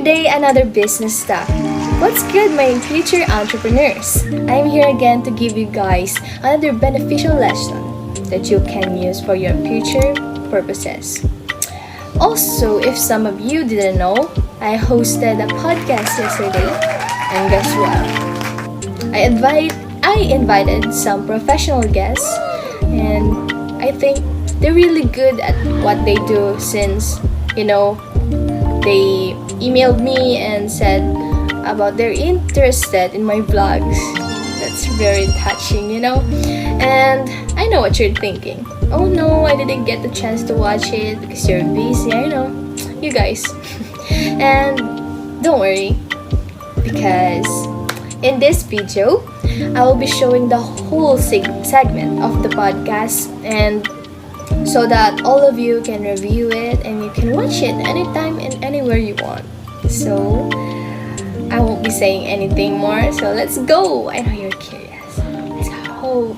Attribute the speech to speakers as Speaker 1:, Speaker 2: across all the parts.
Speaker 1: Today, another business stuff. What's good, my future entrepreneurs? I'm here again to give you guys another beneficial lesson that you can use for your future purposes. Also, if some of you didn't know, I hosted a podcast yesterday, and guess what? I invited some professional guests, and I think they're really good at what they do since, they emailed me and said about they're interested in my vlogs. That's very touching. And I know what you're thinking. Oh no, I didn't get the chance to watch it because you're busy. I know, you guys. And don't worry, because in this video, I will be showing the whole segment of the podcast, and so that all of you can review it and you can watch it anytime and anywhere you want. So I won't be saying anything more, so let's go. I know you're curious. Let's go.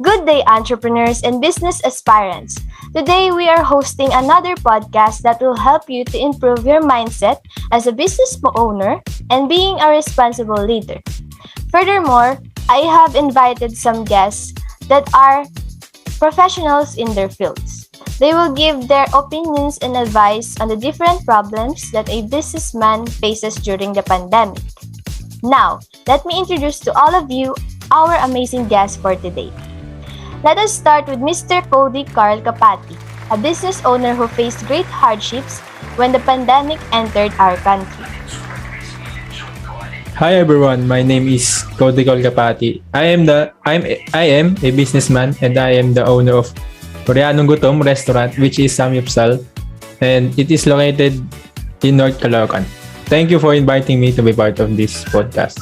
Speaker 1: Good day, entrepreneurs and business aspirants. Today, we are hosting another podcast that will help you to improve your mindset as a business owner and being a responsible leader. Furthermore, I have invited some guests that are professionals in their fields. They will give their opinions and advice on the different problems that a businessman faces during the pandemic. Now, let me introduce to all of you our amazing guests for today. Let us start with Mr. Codey Capati, a business owner who faced great hardships when the pandemic entered our country.
Speaker 2: Hi everyone, my name is Codey Capati. I am a businessman and I am the owner of Soriano Gutom restaurant, which is Samielle, and it is located in North Caloocan. Thank you for inviting me to be part of this podcast.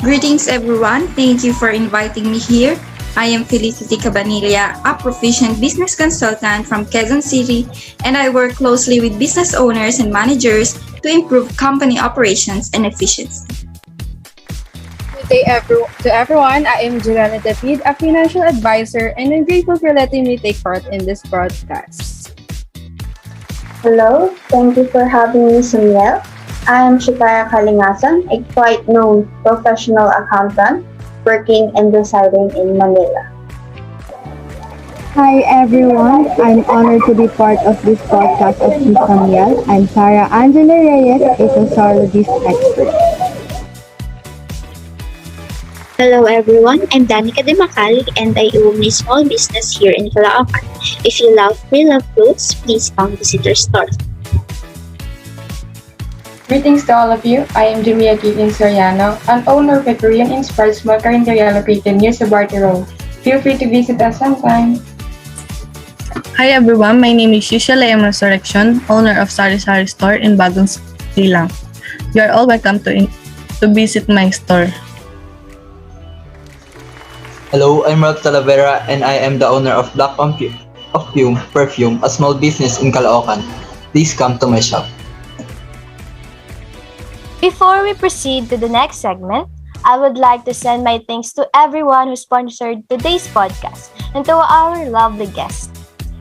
Speaker 3: Greetings everyone, thank you for inviting me here. I am Filicity Cabanilla, a proficient business consultant from Quezon City, and I work closely with business owners and managers to improve company operations and efficiency.
Speaker 4: Good day to everyone, I am Juliana, a financial advisor, and I'm grateful for letting me take part in this broadcast.
Speaker 5: Hello, thank you for having me, Samielle. I am Shekaira Calingasan, a quite known professional accountant working and residing in Manila.
Speaker 6: Hi everyone, I'm honored to be part of this podcast of Samielle. I'm Sarah Angela Reyes, a sociologist expert.
Speaker 7: Hello everyone, I'm Danica Dimacali and I own a small business here in Caloocan. If you love pre-loved clothes, please come visit our store.
Speaker 8: Greetings to all of you. I am Keitlyn Soriano, an owner of a Korean-inspired small carinderia located near Sabarte Road. Feel free to visit us sometime.
Speaker 9: Hi everyone, my name is Yisha Resurreccion, owner of Sari Sari store in Bagong Silang. You are all welcome to visit my store.
Speaker 10: Hello, I'm Talavera and I am the owner of Black Perfume, a small business in Caloocan. Please come to my shop.
Speaker 1: Before we proceed to the next segment, I would like to send my thanks to everyone who sponsored today's podcast and to our lovely guests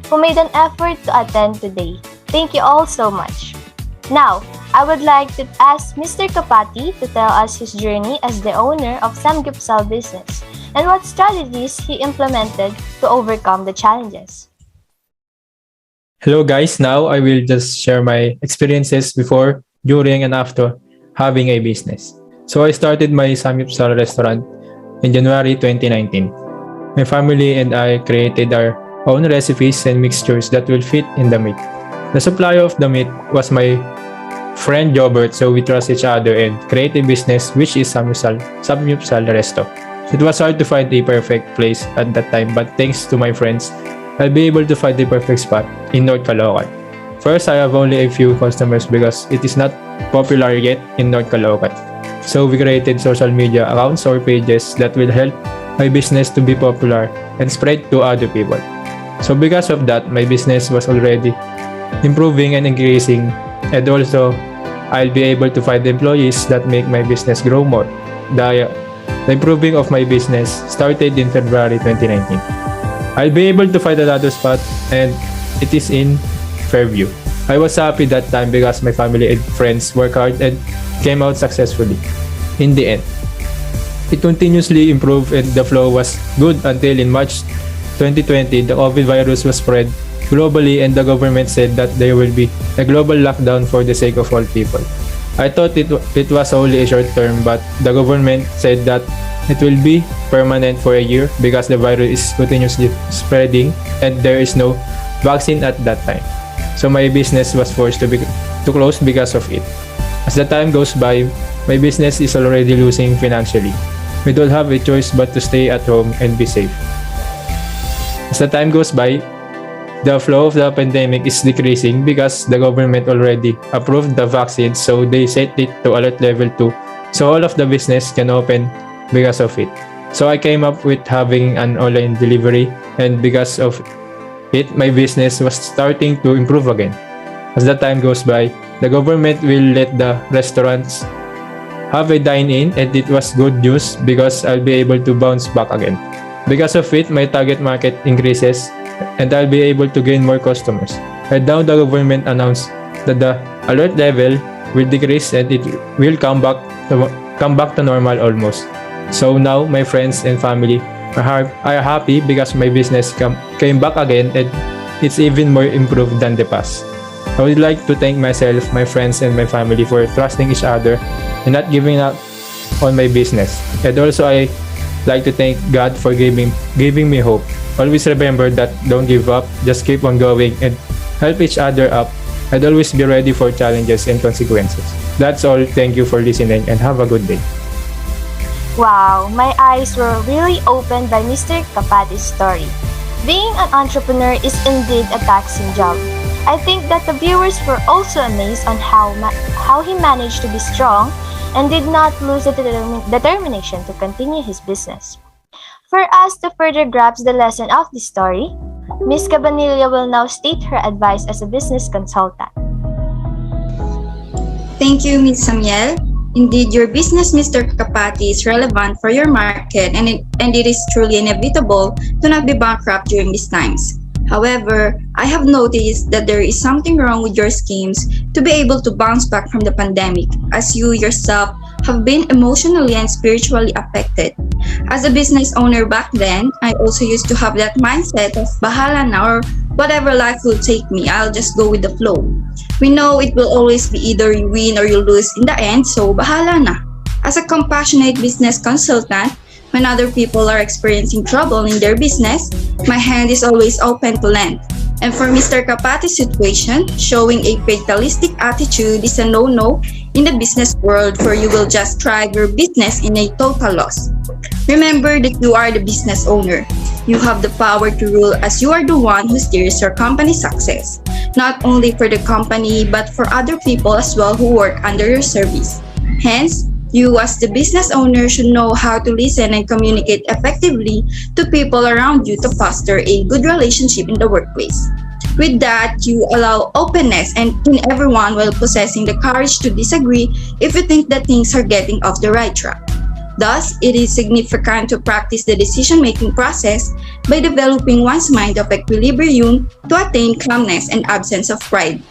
Speaker 1: who made an effort to attend today. Thank you all so much. Now, I would like to ask Mr. Capati to tell us his journey as the owner of Samgyeopsal business and what strategies he implemented to overcome the challenges.
Speaker 2: Hello guys, now I will just share my experiences before, during, and after having a business. So I started my Samielle restaurant in January 2019. My family and I created our own recipes and mixtures that will fit in the meat. The supplier of the meat was my friend Jobert, so we trust each other and create a business which is Samielle Resto. It was hard to find a perfect place at that time, but thanks to my friends, I'll be able to find the perfect spot in North Caloocan. First, I have only a few customers because it is not popular yet in North Caloocan. So we created social media accounts or pages that will help my business to be popular and spread to other people. So because of that, my business was already improving and increasing, and also I'll be able to find employees that make my business grow more. The improving of my business started in February 2019. I'll be able to find another spot and it is in Fairview. I was happy that time because my family and friends worked hard and came out successfully. In the end, it continuously improved and the flow was good until in March 2020, the COVID virus was spread globally and the government said that there will be a global lockdown for the sake of all people. I thought it was only a short term, but the government said that it will be permanent for a year because the virus is continuously spreading and there is no vaccine at that time. So my business was forced to close because of it. As the time goes by, my business is already losing financially. We don't have a choice but to stay at home and be safe. As the time goes by, the flow of the pandemic is decreasing because the government already approved the vaccine, so they set it to alert level 2 so all of the business can open because of it. So I came up with having an online delivery and because of it, my business was starting to improve again. As the time goes by, the government will let the restaurants have a dine-in and it was good news because I'll be able to bounce back again. Because of it, my target market increases and I'll be able to gain more customers. And now the government announced that the alert level will decrease and it will come back to normal almost. So now my friends and family are happy because my business came back again and it's even more improved than the past. I would like to thank myself, my friends, and my family for trusting each other and not giving up on my business. And also I like to thank God for giving me hope. Always remember that don't give up, just keep on going and help each other up and always be ready for challenges and consequences. That's all. Thank you for listening and have a good day.
Speaker 1: Wow, my eyes were really opened by Mr. Capati's story. Being an entrepreneur is indeed a taxing job. I think that the viewers were also amazed on how he managed to be strong and did not lose the determination to continue his business. For us to further grasp the lesson of this story, Ms. Cabanilla will now state her advice as a business consultant.
Speaker 3: Thank you, Ms. Samielle. Indeed, your business, Mr. Capati, is relevant for your market and it is truly inevitable to not be bankrupt during these times. However, I have noticed that there is something wrong with your schemes to be able to bounce back from the pandemic, as you yourself have been emotionally and spiritually affected. As a business owner back then, I also used to have that mindset of bahala na or whatever life will take me, I'll just go with the flow. We know it will always be either you win or you lose in the end, so bahala na. As a compassionate business consultant, when other people are experiencing trouble in their business, my hand is always open to lend. And for Mr. Capati's situation, showing a fatalistic attitude is a no-no in the business world, for you will just drive your business in a total loss. Remember that you are the business owner. You have the power to rule as you are the one who steers your company's success, not only for the company but for other people as well who work under your service. Hence, you as the business owner should know how to listen and communicate effectively to people around you to foster a good relationship in the workplace. With that, you allow openness and in everyone while possessing the courage to disagree if you think that things are getting off the right track. Thus, it is significant to practice the decision-making process by developing one's mind of equilibrium to attain calmness and absence of pride.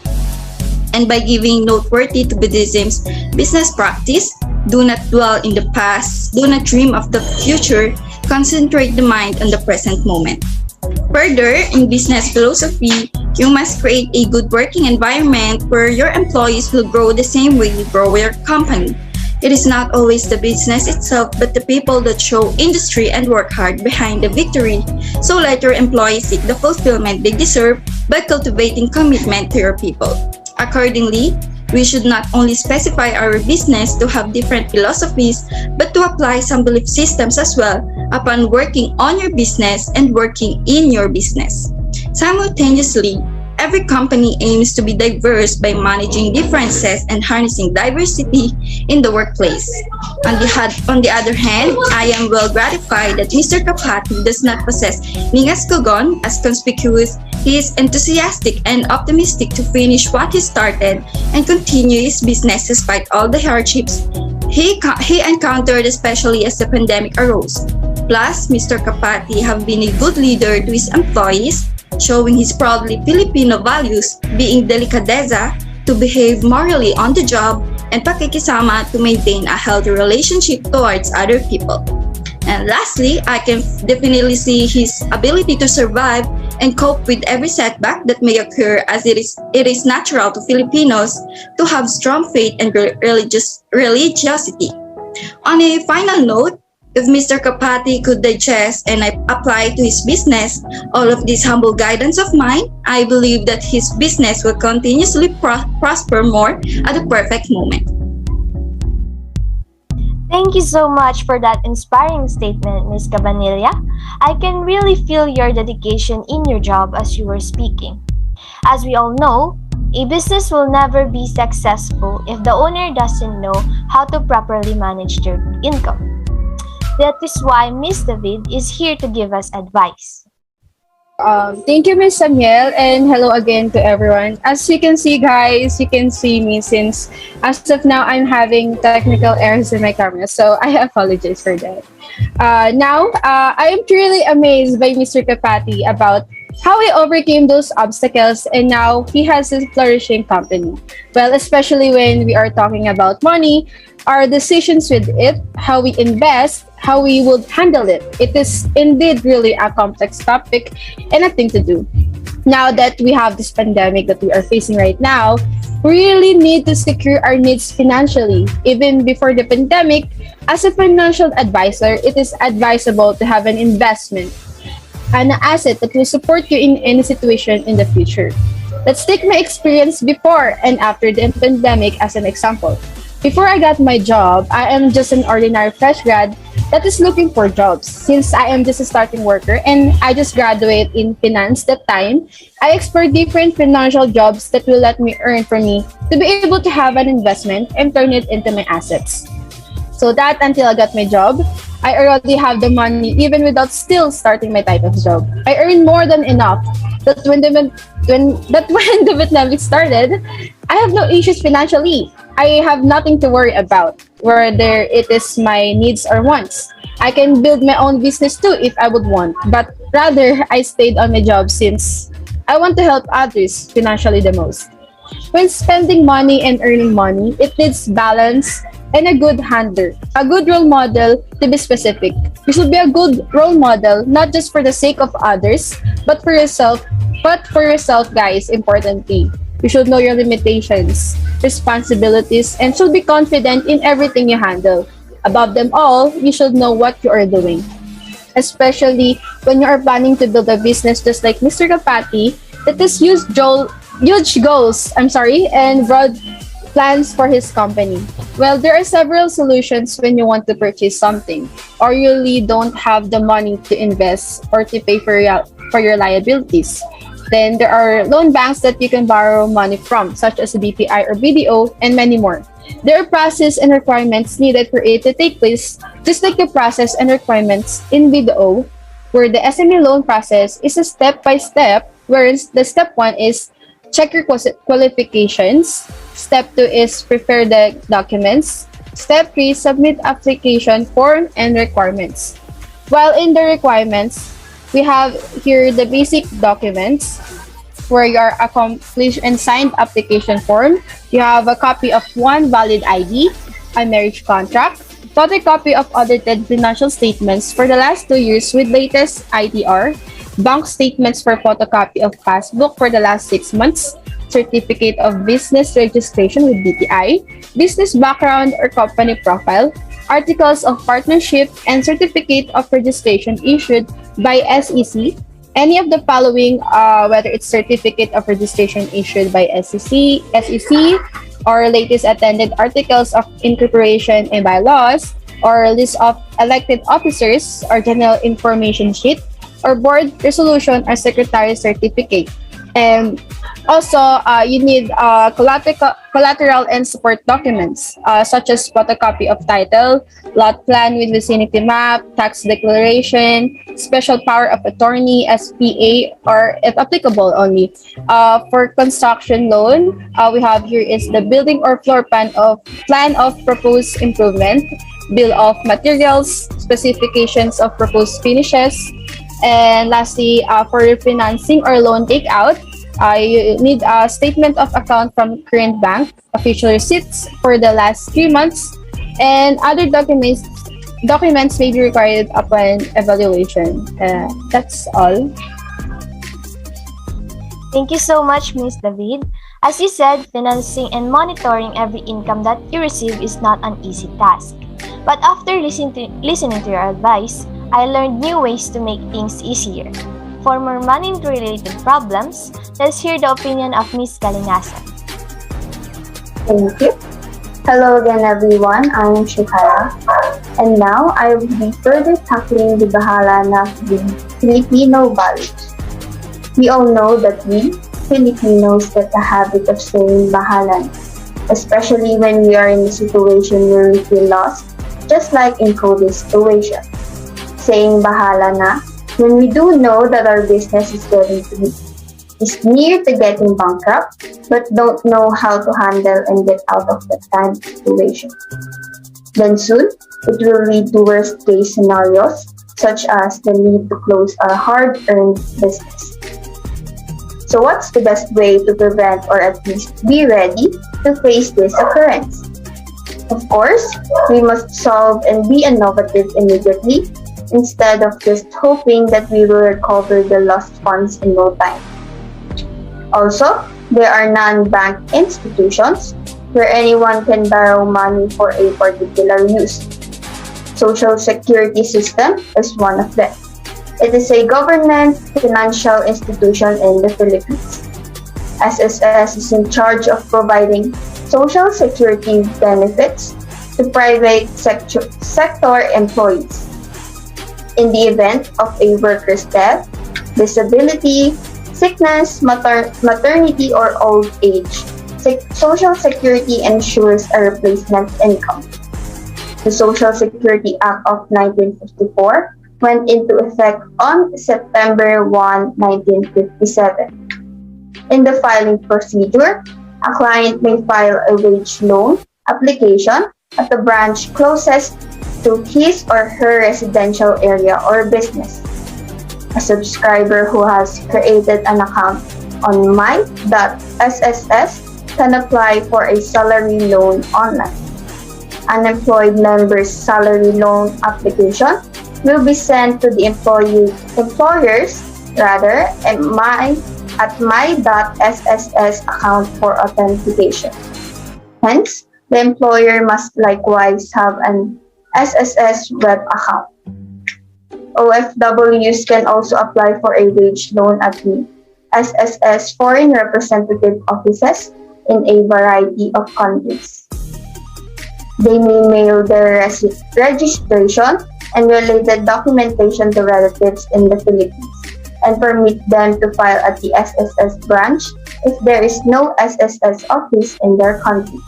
Speaker 3: And by giving noteworthy to Buddhism's business practice, do not dwell in the past, do not dream of the future, concentrate the mind on the present moment. Further, in business philosophy, you must create a good working environment where your employees will grow the same way you grow your company. It is not always the business itself, but the people that show industry and work hard behind the victory. So let your employees seek the fulfillment they deserve by cultivating commitment to your people. Accordingly, we should not only specify our business to have different philosophies, but to apply some belief systems as well upon working on your business and working in your business. Simultaneously, every company aims to be diverse by managing differences and harnessing diversity in the workplace. On the other hand, I am well gratified that Mr. Capati does not possess Ningas Kogon as conspicuous He is enthusiastic and optimistic to finish what he started and continue his business despite all the hardships he encountered, especially as the pandemic arose. Plus, Mr. Capati have been a good leader to his employees, showing his proudly Filipino values, being delicadeza, to behave morally on the job, and pakikisama to maintain a healthy relationship towards other people. And lastly, I can definitely see his ability to survive and cope with every setback that may occur, as it is natural to Filipinos to have strong faith and religiosity. On a final note, if Mr. Capati could digest and apply to his business all of this humble guidance of mine, I believe that his business will continuously prosper more at the perfect moment.
Speaker 1: Thank you so much for that inspiring statement, Ms. Cabanilla. I can really feel your dedication in your job as you were speaking. As we all know, a business will never be successful if the owner doesn't know how to properly manage their income. That is why Ms. David is here to give us advice.
Speaker 4: Thank you, Miss Samielle, and hello again to everyone. As you can see, guys, you can see me since as of now I'm having technical errors in my camera, so I apologize for that. I am truly amazed by Mr. Capati about how he overcame those obstacles, and now he has a flourishing company. Well, especially when we are talking about money, our decisions with it, how we invest, how we would handle it. It is indeed really a complex topic and a thing to do. Now that we have this pandemic that we are facing right now, we really need to secure our needs financially. Even before the pandemic, as a financial advisor, it is advisable to have an investment, an asset that will support you in any situation in the future. Let's take my experience before and after the pandemic as an example. Before I got my job, I am just an ordinary fresh grad that is looking for jobs. Since I am just a starting worker and I just graduated in finance that time, I explored different financial jobs that will let me earn for me to be able to have an investment and turn it into my assets. So that until I got my job, I already have the money even without still starting my type of job. I earned more than enough that when the pandemic started, I have no issues financially. I have nothing to worry about, whether it is my needs or wants. I can build my own business too if I would want, but rather I stayed on my job since I want to help others financially the most. When spending money and earning money, it needs balance and a good handler, a good role model to be specific. You should be a good role model, not just for the sake of others, but for yourself, guys, importantly. You should know your limitations, responsibilities, and should be confident in everything you handle. Above them all, you should know what you are doing. Especially when you are planning to build a business just like Mr. Capati, that is huge goals, and broad plans for his company. Well, there are several solutions when you want to purchase something, or you really don't have the money to invest or to pay for your liabilities. Then there are loan banks that you can borrow money from, such as BPI or BDO, and many more. There are process and requirements needed for it to take place, just like the process and requirements in BDO, where the SME loan process is a step-by-step, whereas the step 1 is check your qualifications, step 2 is prepare the documents, step 3 submit application form and requirements. While in the requirements, we have here the basic documents where your accomplished and signed application form. You have a copy of one valid ID, a marriage contract, photocopy of audited financial statements for the last 2 years with latest ITR, bank statements for photocopy of passbook for the last 6 months, certificate of business registration with BPI, business background or company profile, articles of partnership, and certificate of registration issued by SEC. Any of the following, whether it's certificate of registration issued by SEC, or latest attended articles of incorporation and bylaws, or list of elected officers, or general information sheet, or board resolution or secretary certificate. And also, you need collateral and support documents, such as photocopy of title, lot plan with vicinity map, tax declaration, special power of attorney, SPA, or if applicable only. For construction loan, we have here is the building or floor plan of proposed improvement, bill of materials, specifications of proposed finishes, and lastly, for refinancing or loan takeout, you need a statement of account from current bank, official receipts for the last 3 months, and other documents may be required upon evaluation. That's all.
Speaker 1: Thank you so much, Ms. David. As you said, financing and monitoring every income that you receive is not an easy task. But after listening to your advice, I learned new ways to make things easier. For more money-related problems, let's hear the opinion of Ms. Calingasan.
Speaker 5: Thank you. Hello again, everyone. I'm Shekaira. And now I will be further tackling the bahala na the Filipino values. We all know that we, Filipinos, get the habit of saying bahala, especially when we are in a situation where we feel lost, just like in Codey's situation. Saying bahala na when we do know that our business is near to getting bankrupt, but don't know how to handle and get out of that kind of situation. Then soon, it will lead to worst case scenarios, such as the need to close our hard-earned business. So what's the best way to prevent or at least be ready to face this occurrence? Of course, we must solve and be innovative immediately, instead of just hoping that we will recover the lost funds in no time. Also, there are non-bank institutions where anyone can borrow money for a particular use. Social Security system is one of them. It is a government financial institution in the Philippines. SSS is in charge of providing Social Security benefits to private sector employees. In the event of a worker's death, disability, sickness, maternity, or old age, Social Security ensures a replacement income. The Social Security Act of 1954 went into effect on September 1, 1957. In the filing procedure, a client may file a wage loan application at the branch closest to his or her residential area or business. A subscriber who has created an account on my.sss can apply for a salary loan online. Unemployed member's salary loan application will be sent to the employers at my.sss account for authentication. Hence, the employer must likewise have an SSS web account. OFWs can also apply for a wage loan at the SSS foreign representative offices in a variety of countries. They may mail their registration and related documentation to relatives in the Philippines and permit them to file at the SSS branch if there is no SSS office in their country.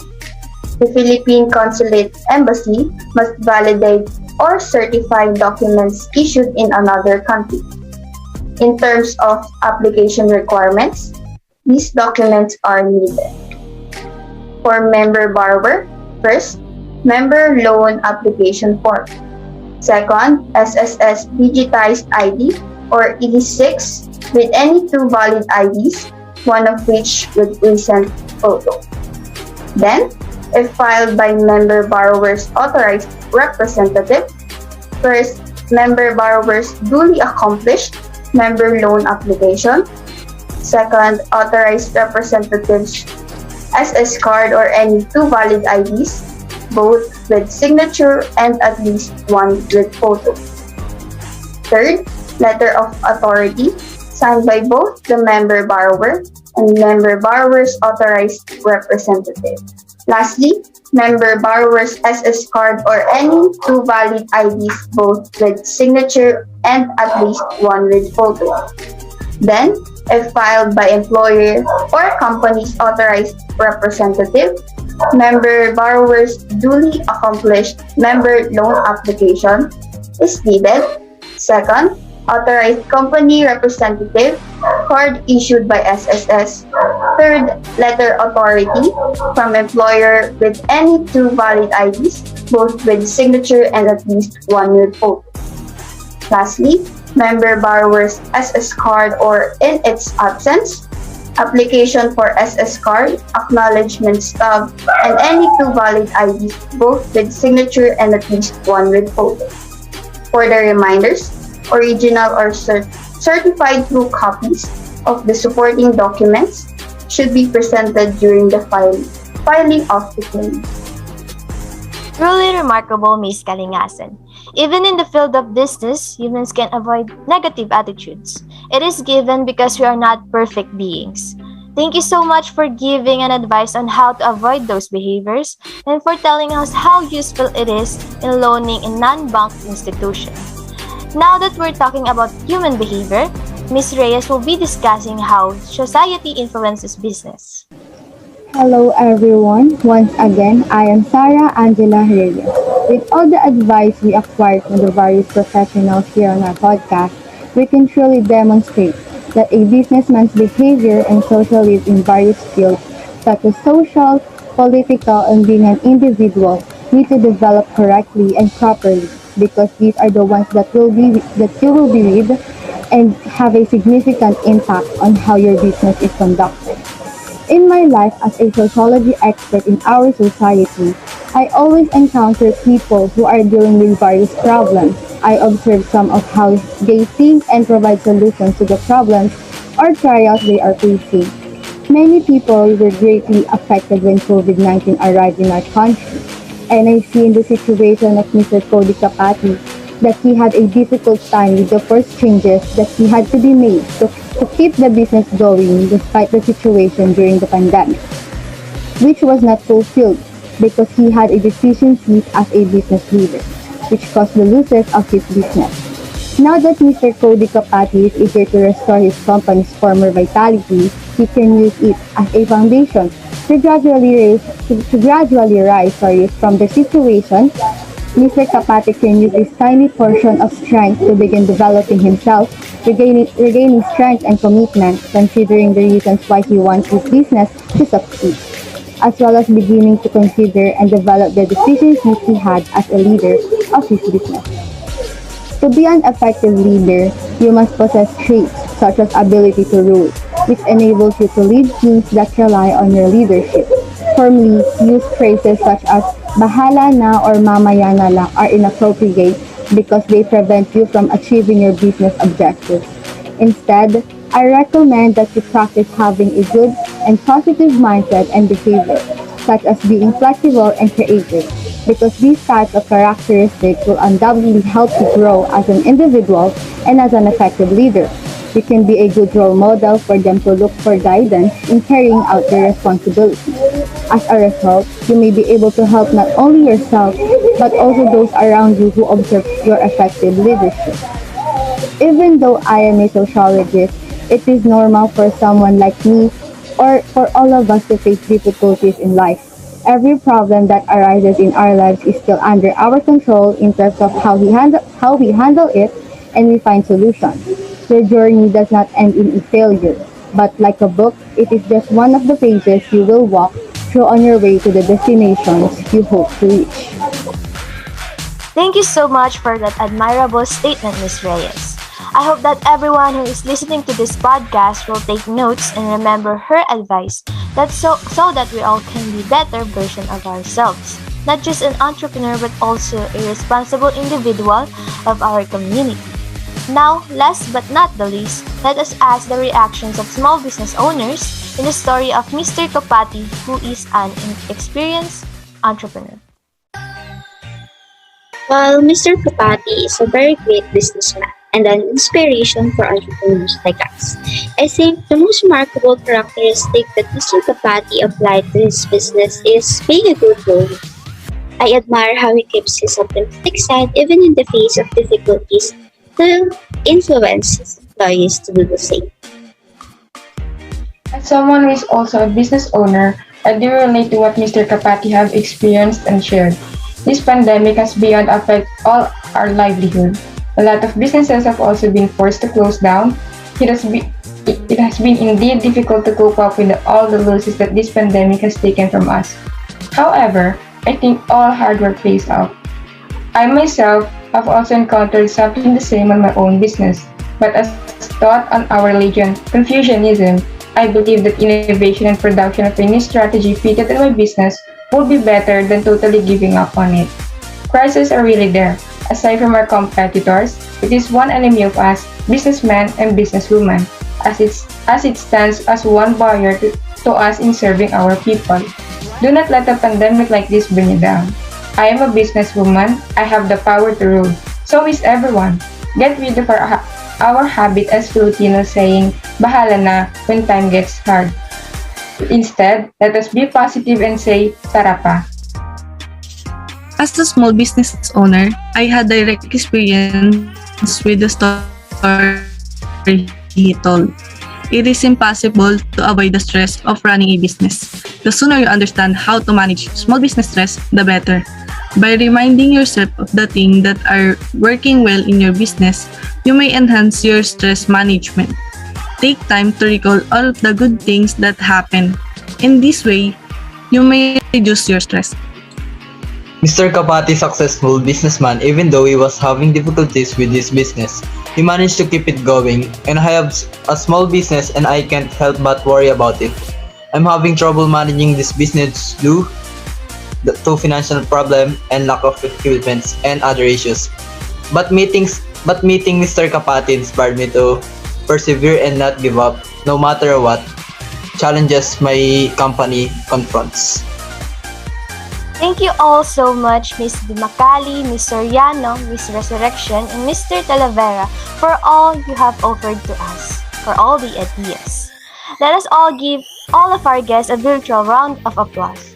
Speaker 5: The Philippine Consulate Embassy must validate or certify documents issued in another country. In terms of application requirements, these documents are needed. For member borrower, first, member loan application form. Second, SSS digitized ID or ED6 with any two valid IDs, one of which with recent photo. Then, if filed by member borrower's authorized representative, first, member borrower's duly accomplished member loan application. Second, authorized representative's SS card or any two valid IDs, both with signature and at least one with photo. Third, letter of authority signed by both the member borrower and member borrower's authorized representative. Lastly, member borrower's SS card or any two valid IDs, both with signature and at least one with photo. Then, if filed by employer or company's authorized representative. Member borrower's duly accomplished member loan application is needed. Second, authorized company representative, card issued by SSS. Third, letter authority from employer with any two valid IDs, both with signature and at least 1 year photo. Lastly, member borrower's SS card or in its absence, application for SS card, acknowledgement stub, and any two valid IDs, both with signature and at least 1 year photo. For the reminders, original or certified true copies of the supporting documents should be presented during the filing of the claim.
Speaker 1: Truly remarkable, Miss Calingasan. Even in the field of business, humans can avoid negative attitudes. It is given because we are not perfect beings. Thank you so much for giving an advice on how to avoid those behaviors and for telling us how useful it is in loaning in non-bank institutions. Now that we're talking about human behavior, Ms. Reyes will be discussing how society influences business.
Speaker 6: Hello everyone. Once again, I am Sarah Angela Reyes. With all the advice we acquired from the various professionals here on our podcast, we can truly demonstrate that a businessman's behavior and social lead in various fields such as social, political, and being an individual need to develop correctly and properly because these are the ones that you will be with and have a significant impact on how your business is conducted. In my life as a sociology expert in our society, I always encounter people who are dealing with various problems. I observe some of how they think and provide solutions to the problems or trials they are facing. Many people were greatly affected when COVID-19 arrived in our country, and I see in the situation of Mr. Codey Capati that he had a difficult time with the first changes that he had to be made to keep the business going despite the situation during the pandemic, which was not fulfilled because he had a deficiency as a business leader, which caused the losses of his business. Now that Mr. Codey Capati is eager to restore his company's former vitality, he can use it as a foundation to gradually rise from the situation. Mr. Capati can use this tiny portion of strength to begin developing himself, regaining strength and commitment, considering the reasons why he wants his business to succeed, as well as beginning to consider and develop the deficiencies he had as a leader of his business. To be an effective leader, you must possess traits such as ability to rule, which enables you to lead teams that rely on your leadership. Formally, used phrases such as bahala na or mamaya na lang are inappropriate because they prevent you from achieving your business objectives. Instead, I recommend that you practice having a good and positive mindset and behavior, such as being flexible and creative, because these types of characteristics will undoubtedly help you grow as an individual and as an effective leader. You can be a good role model for them to look for guidance in carrying out their responsibilities. As a result, you may be able to help not only yourself, but also those around you who observe your effective leadership. Even though I am a sociologist, it is normal for someone like me or for all of us to face difficulties in life. Every problem that arises in our lives is still under our control in terms of how we handle it and we find solutions. Your journey does not end in a failure, but like a book, it is just one of the pages you will walk through on your way to the destinations you hope to reach.
Speaker 1: Thank you so much for that admirable statement, Ms. Reyes. I hope that everyone who is listening to this podcast will take notes and remember her advice so that we all can be better version of ourselves, not just an entrepreneur but also a responsible individual of our community. Now, last but not the least, let us ask the reactions of small business owners in the story of Mr. Capati, who is an experienced entrepreneur.
Speaker 7: Well, Mr. Capati is a very great businessman and an inspiration for entrepreneurs like us. I think the most remarkable characteristic that Mr. Capati applied to his business is being a good role model. I admire how he keeps his optimistic side even in the face of difficulties to influence his employees to do the same.
Speaker 8: As someone who is also a business owner, I do relate to what Mr. Capati have experienced and shared. This pandemic has beyond affected all our livelihood. A lot of businesses have also been forced to close down. It has been indeed difficult to cope up with all the losses that this pandemic has taken from us. However, I think all hard work pays off. I myself have also encountered something the same on my own business, but as taught on our religion, Confucianism, I believe that innovation and production of a new strategy fitted in my business would be better than totally giving up on it. Crises are really there. Aside from our competitors, it is one enemy of us, businessmen and businesswomen, as it stands as one barrier to us in serving our people. Do not let a pandemic like this bring you down. I am a businesswoman. I have the power to rule. So is everyone. Get rid of our habit as Filipinos saying, bahala na when time gets hard. Instead, let us be positive and say, tara pa.
Speaker 9: As a small business owner, I had direct experience with the story he told. It is impossible to avoid the stress of running a business. The sooner you understand how to manage small business stress, the better. By reminding yourself of the things that are working well in your business, you may enhance your stress management. Take time to recall all of the good things that happen. In this way, you may reduce your stress.
Speaker 10: Mr. Capati, successful businessman, even though he was having difficulties with his business, he managed to keep it going, and I have a small business and I can't help but worry about it. I'm having trouble managing this business due to financial problem and lack of equipment and other issues. But meeting Mr. Capati inspired me to persevere and not give up, no matter what challenges my company confronts.
Speaker 1: Thank you all so much, Ms. Dimacali, Ms. Soriano, Ms. Resurreccion, and Mr. Talavera for all you have offered to us, for all the ideas. Let us all give all of our guests a virtual round of applause.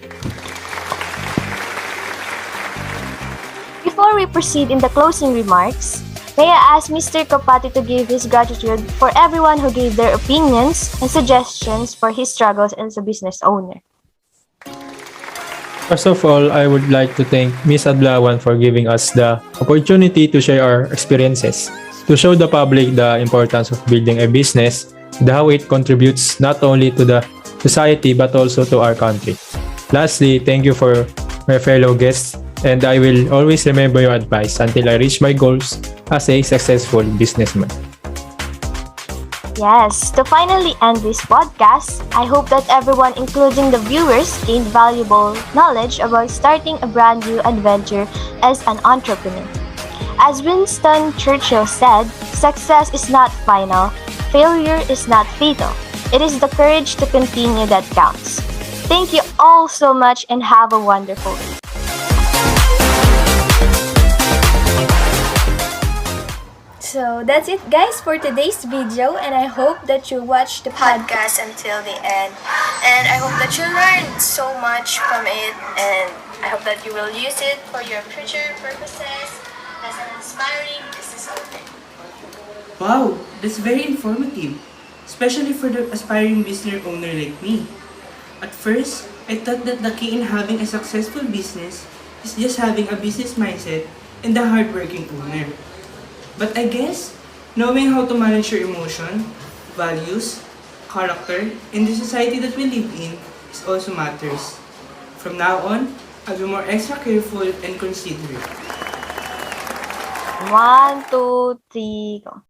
Speaker 1: Before we proceed in the closing remarks, may I ask Mr. Capati to give his gratitude for everyone who gave their opinions and suggestions for his struggles as a business owner.
Speaker 2: First of all, I would like to thank Ms. Adlawan for giving us the opportunity to share our experiences, to show the public the importance of building a business and how it contributes not only to the society but also to our country. Lastly, thank you for my fellow guests, and I will always remember your advice until I reach my goals as a successful businessman.
Speaker 1: Yes, to finally end this podcast, I hope that everyone, including the viewers, gained valuable knowledge about starting a brand new adventure as an entrepreneur. As Winston Churchill said, success is not final, failure is not fatal. It is the courage to continue that counts. Thank you all so much and have a wonderful day. So that's it guys for today's video, and I hope that you watched the podcast until the end, and I hope that you learned so much from it, and I hope that you will use it for your future purposes as an inspiring business owner.
Speaker 11: Wow, that's very informative, especially for the aspiring business owner like me. At first, I thought that the key in having a successful business is just having a business mindset and a hardworking owner. But I guess, knowing how to manage your emotion, values, character, and the society that we live in is also matters. From now on, I'll be more extra careful and considerate.
Speaker 1: 1, 2, 3, go.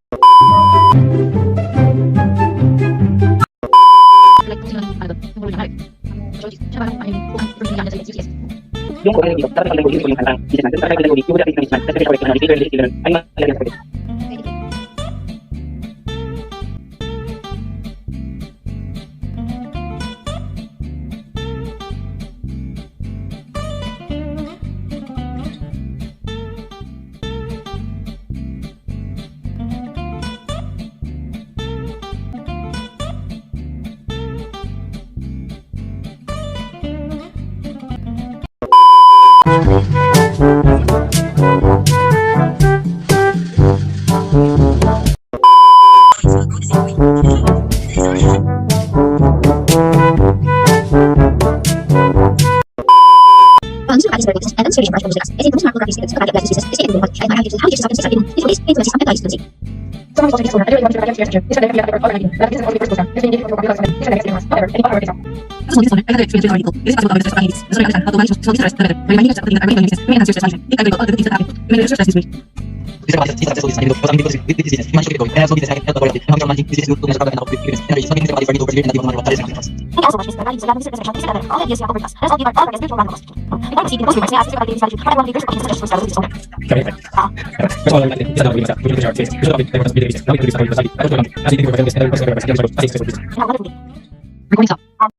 Speaker 1: Recording stop.